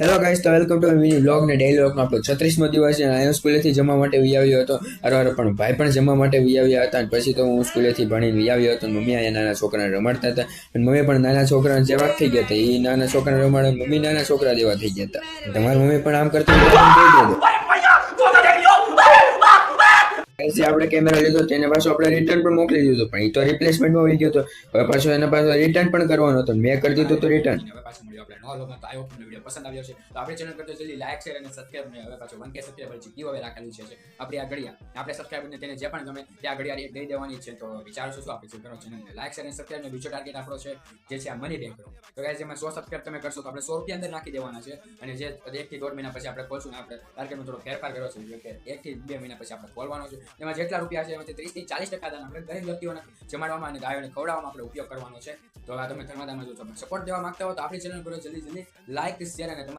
Hello guys, તો welcome to mini vlog ને daily વ્લોગનો આપણો 36મો દિવસ છે. અહીંયા સ્કૂલેથી જમવા માટે વી આવ્યો હતો. અરે પણ ભાઈ પણ જમવા માટે વી આવ્યા હતા. અને પછી તો હું સ્કૂલેથી ભણીને વી આવ્યો હતો. મમ્મી અહીંયા નાના છોકરાને રમાડતા હતા અને મમ્મી પણ નાના છોકરા જેવા જ થઈ ગયા હતા. એ નાના છોકરાને રમાડે, મમ્મી નાના છોકરા જેવા થઈ ગયા હતા. તમારી મમ્મી પણ આમ કરતી હોય તો કહી દેજો. પછી આપણે કેમેરા લીધો તેને પાછો આપણે રિટર્ન પણ મોકલી દીધો, પણ એ તો રિપ્લેસમેન્ટમાં વળી ગયો હતો. હવે પાછો એને પાછો રિટર્ન પણ કરવાનો હતો. મેં કરી દીધું તો રિટર્ન. હવે પાછો મળ્યો આપણે નવો લોગો. તો આઈ હોપ તમને વિડીયો પસંદ આવ્યો છે. તો આપણે ચેનલ કરતો જલ્દી લાઈક શેર અને સબસ્ક્રાઇબ ને હવે પાછો 1K સબસ્ક્રાઇબર જે ગીવ અવે રાખેલું છે આપણી આ ઘડિયા. આપણે સબસ્ક્રાઇબરને તેને જે પણ ગમે તે આ ઘડિયા દઈ દેવાની છે. તો વિચારો છો શું આપણે શું કરો ચેનલને લાઈક શેર અને સબસ્ક્રાઇબ ને બીજો ટાર્ગેટ આપણો છે જે છે આ મની બેક કરો. તો ગાઈસ એમાં 100 સબસ્ક્રાઇબ તમે કરશો તો આપણે 100 રૂપિયા અંદર નાખી દેવાના છે. અને જે 1 થી 1.5 મહિના પછી આપણે ખોલશું ને આપણે ટાર્ગેટમાં થોડો ફેરફાર કર્યો છે કે 1 થી 2 મહિના પછી આપણે ખોલવાનો છે. એમાં જેટલા રૂપિયા છે એમાંથી 30 થી 40% દાન આપણે ગરીબ વ્યક્તિઓને જમાડવામાં અને ગાયોને ખવડાવવામાં આપણે ઉપયોગ કરવાનો છે. તો આ તમે ધર્માદાનમાં જો સપોર્ટ દેવા માંગતા હો તો આપણી ચેનલ પર જલ્દી લાઈક શેર અને